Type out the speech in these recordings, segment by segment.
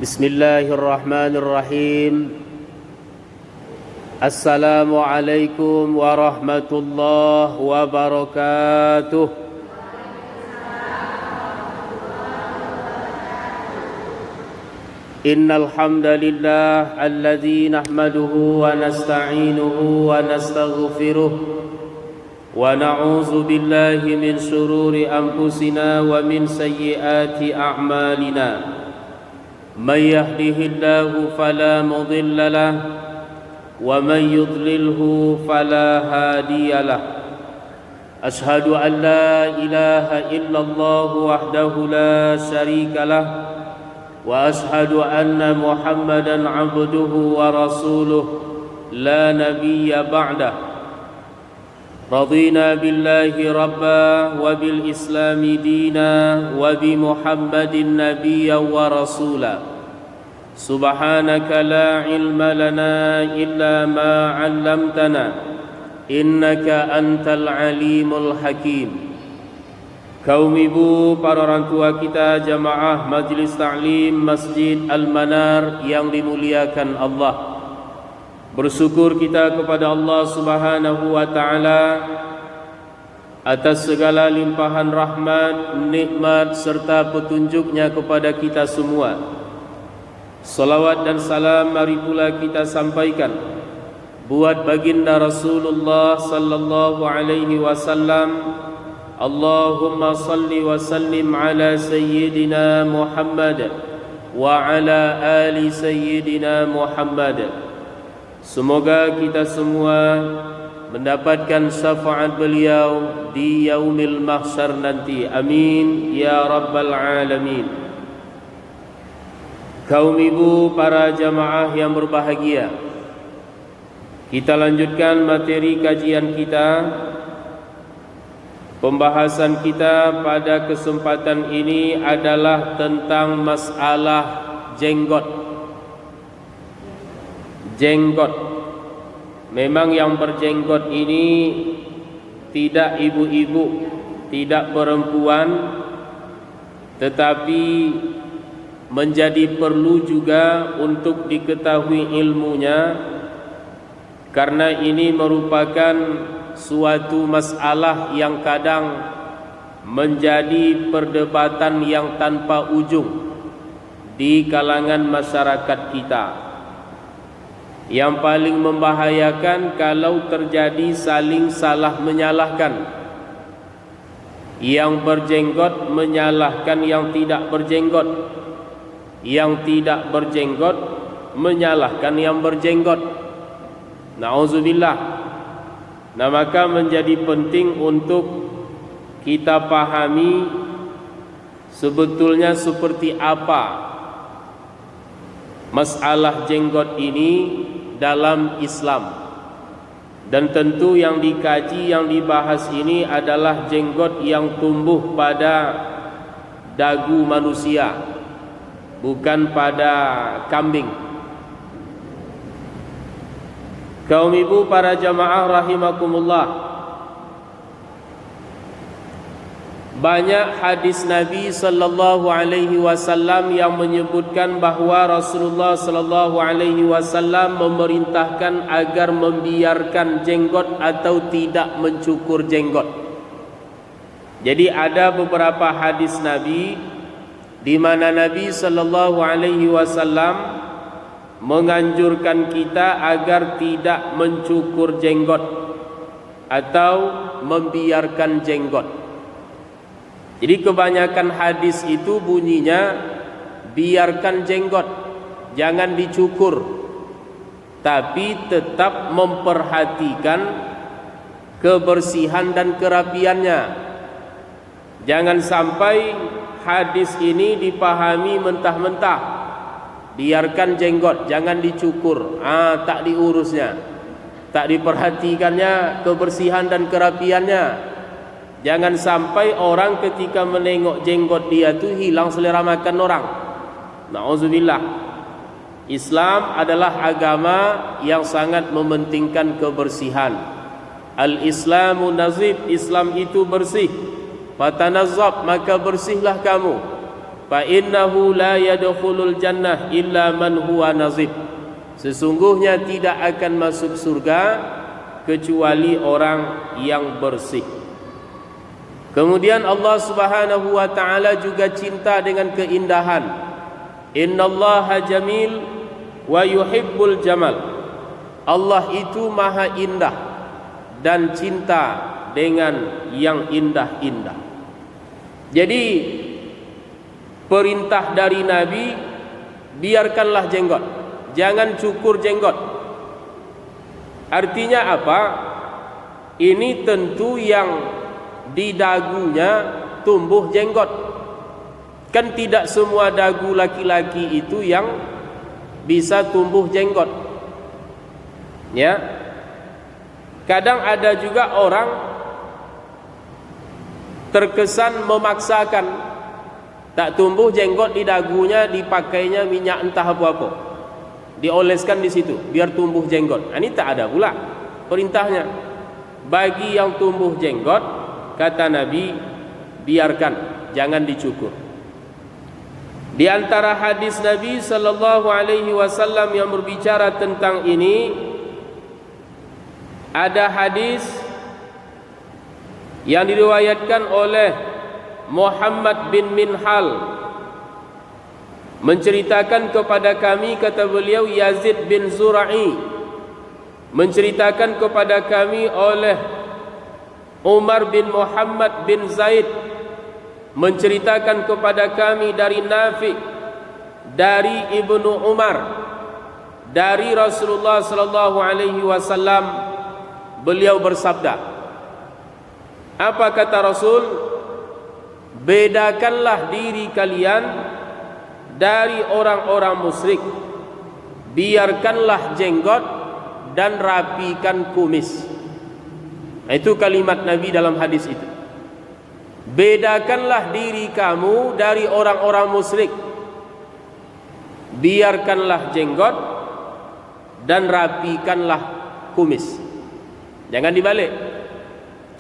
بسم الله الرحمن الرحيم. السلام عليكم ورحمة الله وبركاته. إن الحمد لله الذي نحمده ونستعينه ونستغفره ونعوذ بالله من شرور أنفسنا ومن سيئات أعمالنا. من يهده الله فلا مضل له ومن يضلله فلا هادي له. أشهد أن لا إله إلا الله وحده لا شريك له وأشهد أن محمدا عبده ورسوله لا نبي بعده. رضينا بالله ربا وبالإسلام دينا وبمحمد نبيا ورسولا. سبحانك لا علم لنا إلا ما علمتنا إنك أنت العليم الحكيم. Kaum ibu, para orang tua kita, jamaah Majlis Ta'lim Masjid Al-Manar yang dimuliakan Allah, bersyukur kita kepada Allah Subhanahu wa ta'ala atas segala limpahan rahmat, nikmat serta petunjuknya kepada kita semua. Salawat dan salam mari pula kita sampaikan buat baginda Rasulullah sallallahu alaihi wasallam. Allahumma salli wa sallim ala sayyidina Muhammad wa ala ali sayyidina Muhammad. Semoga kita semua mendapatkan syafaat beliau di yaumil mahsyar nanti. Amin ya rabbal alamin. Kaum ibu, para jamaah yang berbahagia, kita lanjutkan materi kajian kita. Pembahasan kita pada kesempatan ini adalah tentang masalah jenggot. Jenggot. Memang yang berjenggot ini tidak ibu-ibu, tidak perempuan, tetapi menjadi perlu juga untuk diketahui ilmunya, karena ini merupakan suatu masalah yang kadang menjadi perdebatan yang tanpa ujung di kalangan masyarakat kita. Yang paling membahayakan kalau terjadi saling salah menyalahkan. Yang berjenggot menyalahkan yang tidak berjenggot, yang tidak berjenggot menyalahkan yang berjenggot. Na'udzubillah. Nah, maka menjadi penting untuk kita pahami sebetulnya seperti apa masalah jenggot ini dalam Islam. Dan tentu yang dikaji, yang dibahas ini adalah jenggot yang tumbuh pada dagu manusia, bukan pada kambing. Kaum ibu, para jamaah rahimakumullah, banyak hadis Nabi sallallahu alaihi wasallam yang menyebutkan bahawa Rasulullah sallallahu alaihi wasallam memerintahkan agar membiarkan jenggot atau tidak mencukur jenggot. Jadi ada beberapa hadis Nabi di mana Nabi sallallahu alaihi wasallam menganjurkan kita agar tidak mencukur jenggot atau membiarkan jenggot. Jadi kebanyakan hadis itu bunyinya biarkan jenggot, jangan dicukur, tapi tetap memperhatikan kebersihan dan kerapiannya. Jangan sampai hadis ini dipahami mentah-mentah. Biarkan jenggot, jangan dicukur, tak diurusnya, tak diperhatikannya kebersihan dan kerapiannya. Jangan sampai orang ketika menengok jenggot dia tu hilang selera makan orang. Na'udzubillah. Islam adalah agama yang sangat mementingkan kebersihan. Al-Islamu nazif, Islam itu bersih. Fatanazzab, maka bersihlah kamu. fa innahu la yadkhulul jannah illa man huwa nazib. Sesungguhnya tidak akan masuk surga kecuali orang yang bersih. Kemudian Allah Subhanahu wa taala juga cinta dengan keindahan. Innallaha jamil wa yuhibbul jamal. Allah itu maha indah dan cinta dengan yang indah-indah. Jadi perintah dari Nabi, biarkanlah jenggot, jangan cukur jenggot. Artinya apa? Ini tentu yang di dagunya tumbuh jenggot. Kan tidak semua dagu laki-laki itu yang bisa tumbuh jenggot. Ya. Kadang ada juga orang terkesan memaksakan, tak tumbuh jenggot di dagunya, dipakainya minyak entah apa-apa, dioleskan di situ biar tumbuh jenggot. Ini tak ada pula perintahnya. Bagi yang tumbuh jenggot, kata Nabi, biarkan, jangan dicukur. Di antara hadis Nabi sallallahu alaihi wasallam yang berbicara tentang ini, ada hadis yang diriwayatkan oleh Muhammad bin Minhal, menceritakan kepada kami, kata beliau, Yazid bin Zura'i menceritakan kepada kami oleh Umar bin Muhammad bin Zaid, menceritakan kepada kami dari Nafi, dari Ibnu Umar, dari Rasulullah sallallahu alaihi wasallam, beliau bersabda, apa kata Rasul? Bedakanlah diri kalian dari orang-orang musyrik, biarkanlah jenggot dan rapikan kumis. Itu kalimat Nabi dalam hadis itu. Bedakanlah diri kamu dari orang-orang musyrik, biarkanlah jenggot dan rapikanlah kumis. Jangan dibalik.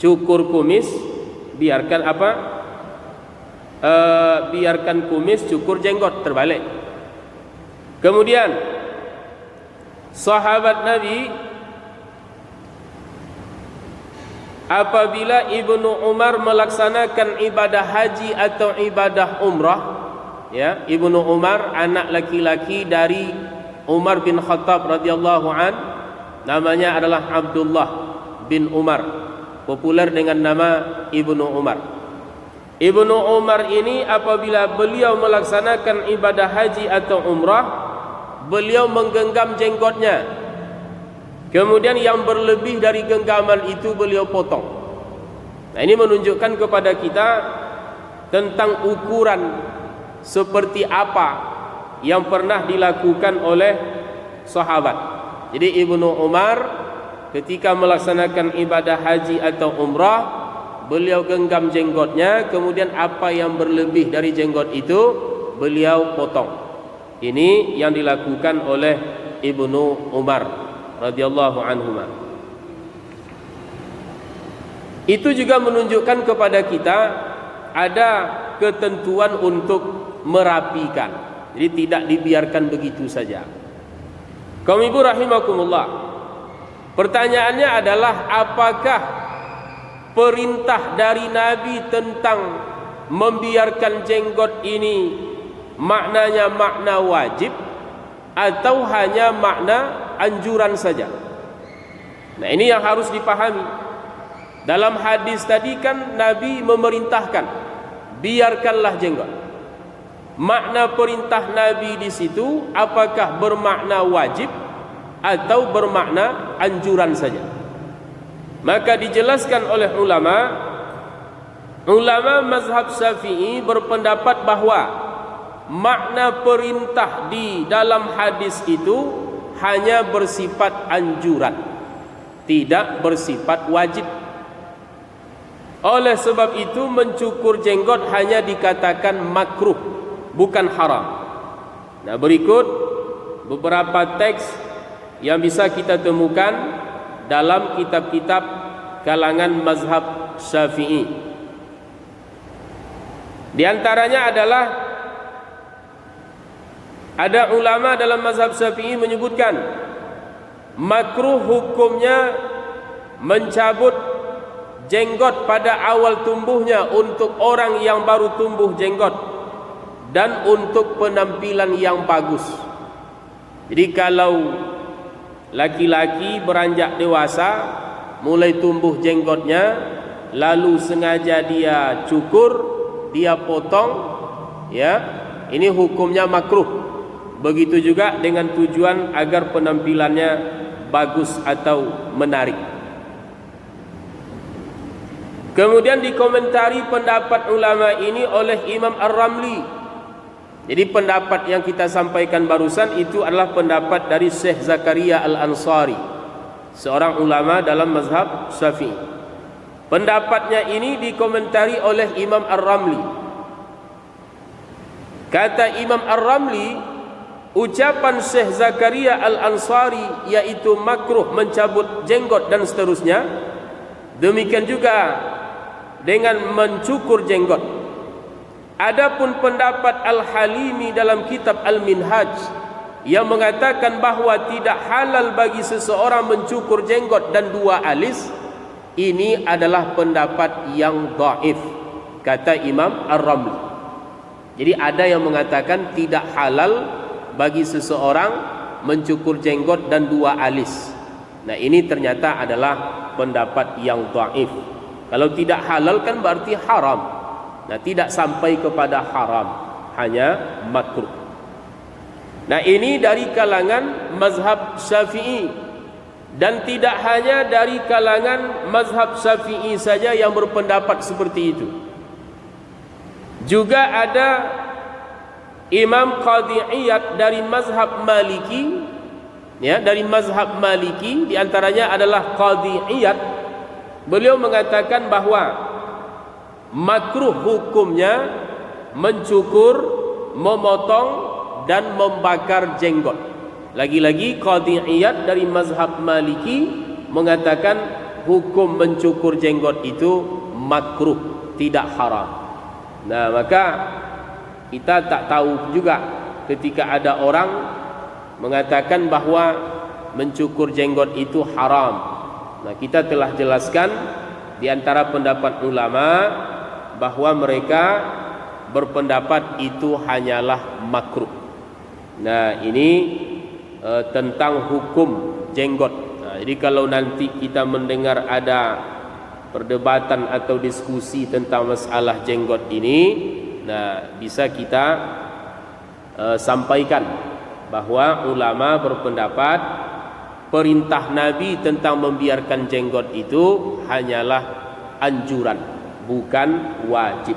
Cukur kumis, biarkan apa? Biarkan kumis, cukur jenggot, terbalik. Kemudian sahabat Nabi, apabila Ibnu Umar melaksanakan ibadah haji atau ibadah umrah, ya, Ibnu Umar anak laki-laki dari Umar bin Khattab radhiyallahu an, namanya adalah Abdullah bin Umar, populer dengan nama Ibnu Umar. Ibnu Umar ini apabila beliau melaksanakan ibadah haji atau umrah, beliau menggenggam jenggotnya. Kemudian yang berlebih dari genggaman itu beliau potong. Nah, ini menunjukkan kepada kita tentang ukuran seperti apa yang pernah dilakukan oleh sahabat. Jadi Ibnu Umar ketika melaksanakan ibadah haji atau umrah, beliau genggam jenggotnya, kemudian apa yang berlebih dari jenggot itu beliau potong. Ini yang dilakukan oleh Ibnu Umar radhiyallahu anhuma. Itu juga menunjukkan kepada kita ada ketentuan untuk merapikan. Jadi tidak dibiarkan begitu saja. Kaum ibu rahimakumullah, pertanyaannya adalah apakah perintah dari Nabi tentang membiarkan jenggot ini maknanya makna wajib atau hanya makna anjuran saja? Nah, ini yang harus dipahami. Dalam hadis tadi kan Nabi memerintahkan biarkanlah jenggot. Makna perintah Nabi di situ apakah bermakna wajib atau bermakna anjuran saja? Maka dijelaskan oleh ulama mazhab Syafi'i berpendapat bahwa makna perintah di dalam hadis itu hanya bersifat anjuran, tidak bersifat wajib. Oleh sebab itu mencukur jenggot hanya dikatakan makruh, bukan haram. Nah, berikut beberapa teks yang bisa kita temukan dalam kitab-kitab kalangan mazhab Syafi'i. Di antaranya adalah Ada ulama dalam mazhab Syafi'i menyebutkan makruh hukumnya mencabut jenggot pada awal tumbuhnya untuk orang yang baru tumbuh jenggot dan untuk penampilan yang bagus. Jadi kalau laki-laki beranjak dewasa mulai tumbuh jenggotnya, lalu sengaja dia cukur, dia potong, ya, ini hukumnya makruh. Begitu juga dengan tujuan agar penampilannya bagus atau menarik. Kemudian dikomentari pendapat ulama ini oleh Imam Ar-Ramli. Jadi pendapat yang kita sampaikan barusan itu adalah pendapat dari Syekh Zakaria Al-Ansari, seorang ulama dalam mazhab Syafi'i. Pendapatnya ini dikomentari oleh Imam Ar-Ramli. Kata Imam Ar-Ramli, ucapan Syekh Zakaria Al-Ansari yaitu makruh mencabut jenggot dan seterusnya, demikian juga dengan mencukur jenggot. Adapun pendapat Al-Halimi dalam kitab Al-Minhaj yang mengatakan bahawa tidak halal bagi seseorang mencukur jenggot dan dua alis, ini adalah pendapat yang dhaif, kata Imam Ar-Ramli. Jadi ada yang mengatakan tidak halal bagi seseorang mencukur jenggot dan dua alis. Nah, ini ternyata adalah pendapat yang dhaif. Kalau tidak halal kan berarti haram. Nah, tidak sampai kepada haram, hanya makruh. Nah, ini dari kalangan mazhab Syafi'i, dan tidak hanya dari kalangan mazhab Syafi'i saja yang berpendapat seperti itu. Juga ada Imam Qadhi Iyad dari mazhab Maliki, ya, dari mazhab Maliki, di antaranya adalah Qadhi Iyad. Beliau mengatakan bahawa makruh hukumnya mencukur, memotong dan membakar jenggot. Lagi-lagi Qadhi Iyad dari mazhab Maliki mengatakan hukum mencukur jenggot itu makruh, tidak haram. Nah, maka kita tak tahu juga ketika ada orang mengatakan bahawa mencukur jenggot itu haram. Nah, kita telah jelaskan di antara pendapat ulama bahawa mereka berpendapat itu hanyalah makruh. Nah, ini tentang hukum jenggot. Nah, jadi kalau nanti kita mendengar ada perdebatan atau diskusi tentang masalah jenggot ini, nah, bisa kita sampaikan bahawa ulama berpendapat perintah Nabi tentang membiarkan jenggot itu hanyalah anjuran, bukan wajib,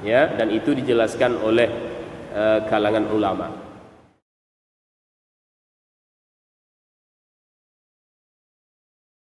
ya, dan itu dijelaskan oleh kalangan ulama.